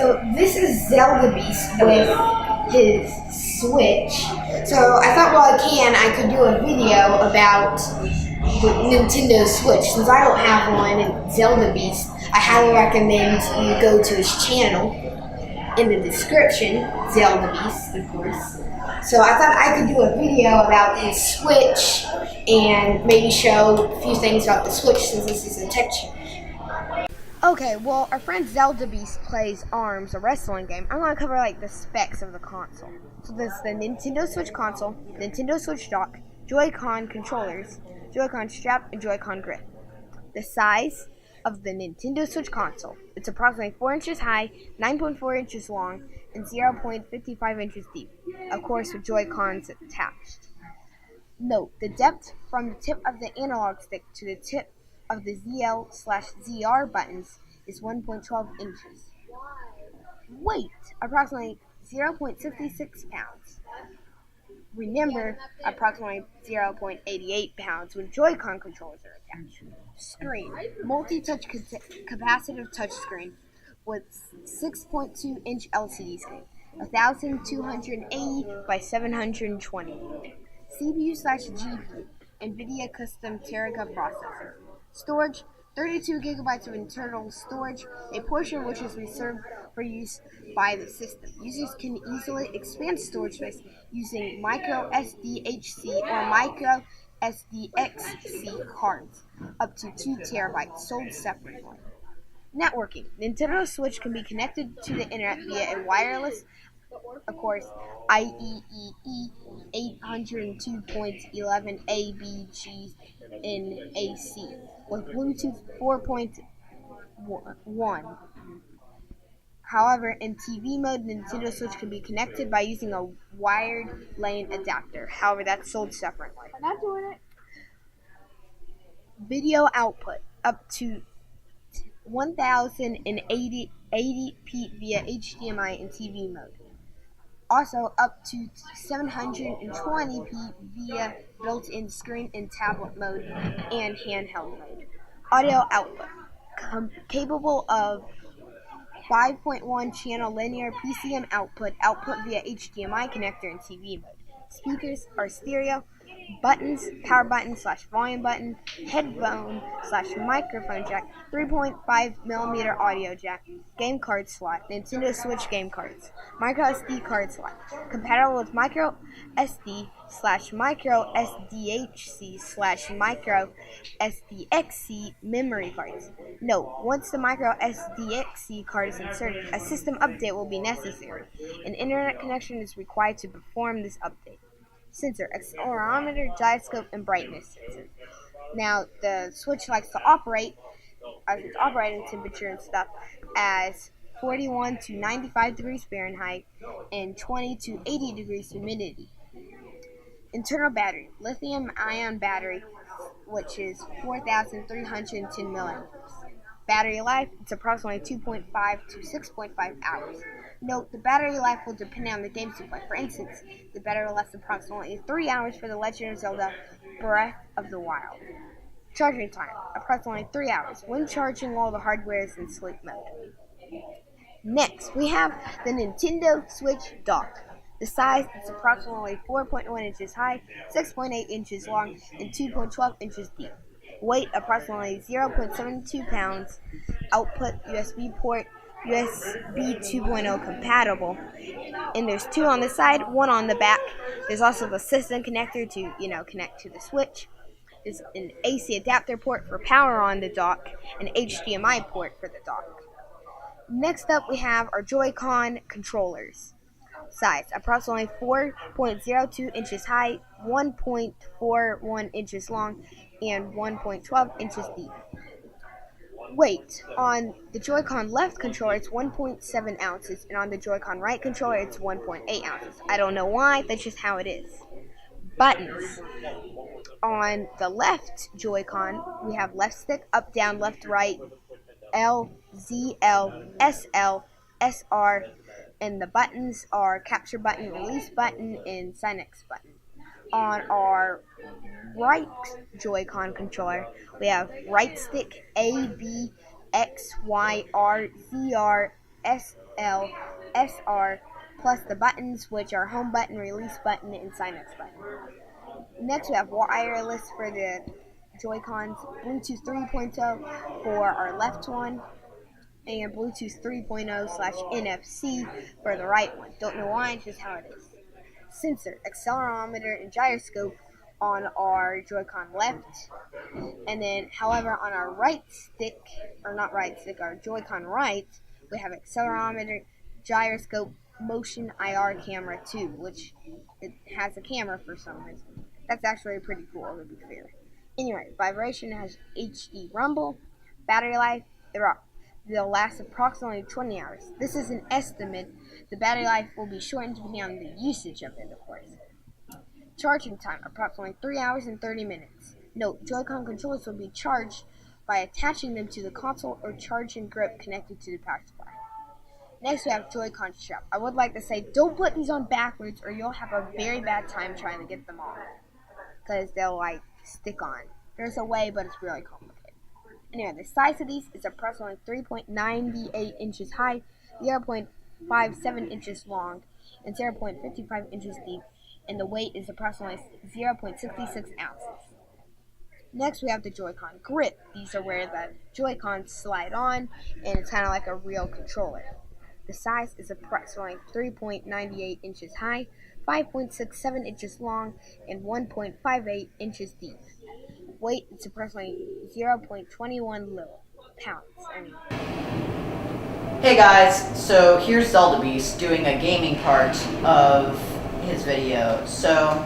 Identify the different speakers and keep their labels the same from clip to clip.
Speaker 1: so this is Zeldabeast with his Switch. So I thought while I could do a video about the Nintendo Switch. Since I don't have one and Zeldabeast, I highly recommend you go to his channel in the description, Zeldabeast, of course. So I thought I could do a video about his Switch and maybe show a few things about the Switch since this is a tech channel. Okay, well, our friend Zeldabeast plays ARMS, a wrestling game. I'm going to cover, the specs of the console. So there's the Nintendo Switch console, Nintendo Switch dock, Joy-Con controllers, Joy-Con strap, and Joy-Con grip. The size of the Nintendo Switch console. It's approximately 4 inches high, 9.4 inches long, and 0.55 inches deep. Of course, with Joy-Cons attached. Note, the depth from the tip of the analog stick to the tip of the ZL/ZR buttons is 1.12 inches. Weight, approximately 0.66 pounds. Remember, approximately 0.88 pounds when Joy-Con controllers are attached. Screen, multi-touch capacitive touchscreen with 6.2-inch LCD screen, 1280 by 720. CPU/GPU, NVIDIA custom Teraga processor. Storage, 32 gigabytes of internal storage, a portion of which is reserved for use by the system. Users can easily expand storage space using micro SDHC or micro SDXC cards, up to 2 terabytes, sold separately. Networking. Nintendo Switch can be connected to the internet via a wireless, of course, IEEE 802.11 ABG in AC with Bluetooth 4.1. However, in TV mode, Nintendo Switch can be connected by using a wired LAN adapter. However, that's sold separately.
Speaker 2: I'm not doing it.
Speaker 1: Video output up to 1080p via HDMI in TV mode. Also up to 720p via built-in screen and tablet mode and handheld mode. Audio output capable of 5.1 channel linear PCM output via HDMI connector and TV mode. Speakers are stereo. Buttons, power button / volume button, headphone / microphone jack, 3.5mm audio jack, game card slot, Nintendo Switch game cards, micro SD card slot, compatible with micro SD / micro SDHC / micro SDXC memory cards. Note, once the micro SDXC card is inserted, a system update will be necessary. An internet connection is required to perform this update. Sensor, accelerometer, gyroscope, and brightness sensor. Now, the Switch likes to operate, as its operating temperature and stuff, as 41 to 95 degrees Fahrenheit and 20 to 80 degrees humidity. Internal battery, lithium-ion battery, which is 4,310 milliamps. Battery life, it's approximately 2.5 to 6.5 hours. Note, the battery life will depend on the games you play. For instance, the battery lasts approximately 3 hours for The Legend of Zelda Breath of the Wild. Charging time, approximately 3 hours, when charging while the hardware is in sleep mode. Next, we have the Nintendo Switch dock. The size is approximately 4.1 inches high, 6.8 inches long, and 2.12 inches deep. Weight, approximately 0.72 pounds. Output, USB port, USB 2.0 compatible. And there's 2 on the side, 1 on the back. There's also the system connector to, connect to the Switch. There's an AC adapter port for power on the dock, an HDMI port for the dock. Next up, we have our Joy-Con controllers. Size, approximately 4.02 inches high, 1.41 inches long, and 1.12 inches deep. Weight, on the Joy-Con left controller, it's 1.7 ounces, and on the Joy-Con right controller, it's 1.8 ounces. I don't know why, that's just how it is. Buttons. On the left Joy-Con, we have left stick, up, down, left, right, L, Z, L, S, L, S, R, and the buttons are capture button, release button, and sign X button. On our right Joy-Con controller, we have right stick A, B, X, Y, R, Z, R, S, L, S, R, plus the buttons, which are home button, release button, and sign X button. Next, we have wireless for the Joy-Cons, Bluetooth 3.0 for our left one, and Bluetooth 3.0/NFC for the right one. Don't know why, it's just how it is. Sensor, accelerometer, and gyroscope on our Joy-Con left, and then, however, on our right stick, or not right stick, our Joy-Con right, we have accelerometer, gyroscope, motion IR camera too, which it has a camera for some reason. That's actually pretty cool, to be fair. Anyway, vibration has HD rumble, battery life, they'll last approximately 20 hours. This is an estimate. The battery life will be shortened depending on the usage of it, of course. Charging time, approximately 3 hours and 30 minutes. Note, Joy-Con controllers will be charged by attaching them to the console or charging grip connected to the power supply. Next, we have Joy-Con strap. I would like to say, don't put these on backwards or you'll have a very bad time trying to get them on, because they'll, stick on. There's a way, but it's really complicated. Anyway, the size of these is approximately 3.98 inches high, 0.57 inches long, and 0.55 inches deep, and the weight is approximately 0.66 ounces. Next, we have the Joy-Con grip. These are where the Joy-Cons slide on, and it's kind of like a real controller. The size is approximately 3.98 inches high, 5.67 inches long, and 1.58 inches deep. Weight is approximately 0.21 pounds.
Speaker 2: Hey guys, so here's Zeldabeast doing a gaming part of his video. So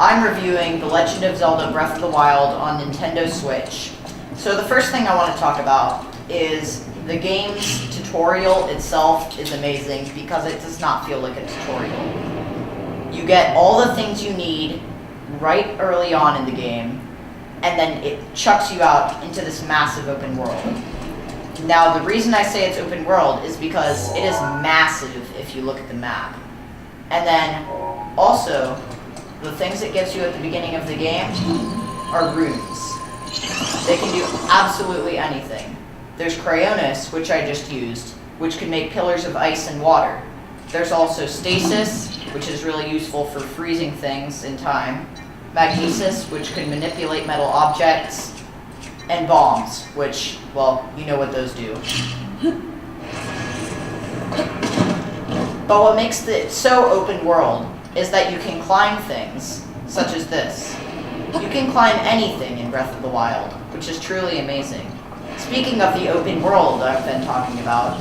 Speaker 2: I'm reviewing The Legend of Zelda Breath of the Wild on Nintendo Switch. So the first thing I want to talk about is the game's tutorial itself is amazing because it does not feel like a tutorial. You get all the things you need right early on in the game, and then it chucks you out into this massive open world. Now, the reason I say it's open world is because it is massive if you look at the map. And then, also, the things it gives you at the beginning of the game are runes. They can do absolutely anything. There's Cryonis, which I just used, which can make pillars of ice and water. There's also Stasis, which is really useful for freezing things in time. Magnesis, which can manipulate metal objects. And bombs, which, well, you know what those do. But what makes it so open world is that you can climb things, such as this. You can climb anything in Breath of the Wild, which is truly amazing. Speaking of the open world I've been talking about,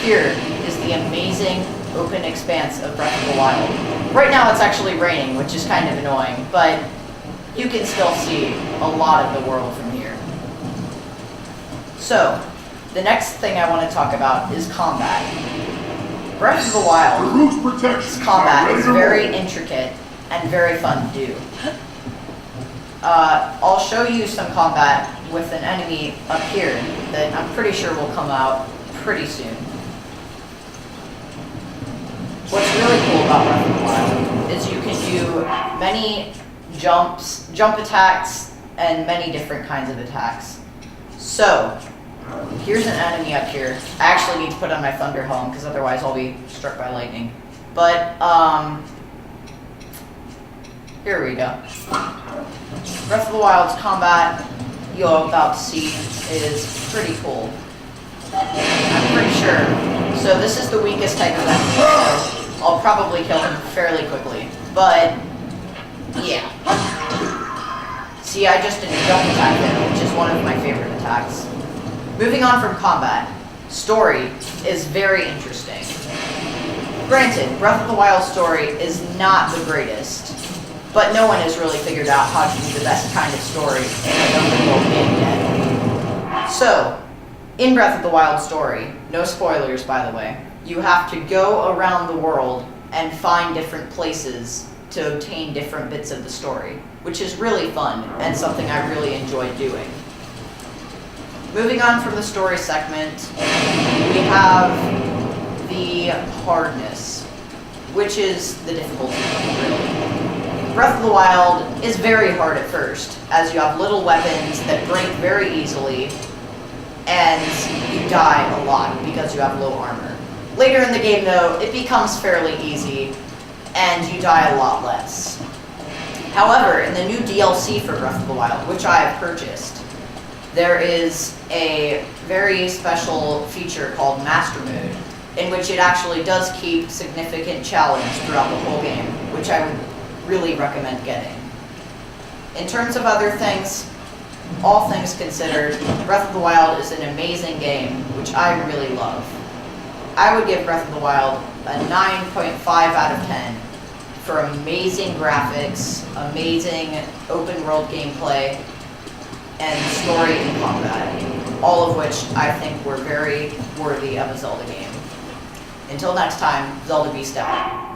Speaker 2: here is the amazing open expanse of Breath of the Wild. Right now it's actually raining, which is kind of annoying, but you can still see a lot of the world from here. So, the next thing I want to talk about is combat. Breath of the Wild's combat is very intricate and very fun to do. I'll show you some combat with an enemy up here that I'm pretty sure will come out pretty soon. What's really cool about Breath of the Wild is you can do many jump attacks, and many different kinds of attacks. So, here's an enemy up here. I actually need to put on my Thunder Helm, because otherwise I'll be struck by lightning. But, here we go. Breath of the Wild's combat, you're about to see, is pretty cool. I'm pretty sure. So this is the weakest type of enemy, so I'll probably kill him fairly quickly. But, yeah. See, I just did a jump attack there, which is one of my favorite attacks. Moving on from combat, story is very interesting. Granted, Breath of the Wild story is not the greatest, but no one has really figured out how to do the best kind of story in an open world game yet. So, in Breath of the Wild story, no spoilers by the way, you have to go around the world and find different places to obtain different bits of the story, which is really fun and something I really enjoy doing. Moving on from the story segment, we have the hardness, which is the difficulty, really. Breath of the Wild is very hard at first, as you have little weapons that break very easily, and you die a lot because you have low armor. Later in the game, though, it becomes fairly easy, and you die a lot less. However, in the new DLC for Breath of the Wild, which I have purchased, there is a very special feature called Master Mode, in which it actually does keep significant challenge throughout the whole game, which I would really recommend getting. In terms of other things, all things considered, Breath of the Wild is an amazing game, which I really love. I would give Breath of the Wild a 9.5 out of 10 for amazing graphics, amazing open world gameplay, and story and combat, all of which I think were very worthy of a Zelda game. Until next time, Zeldabeast out.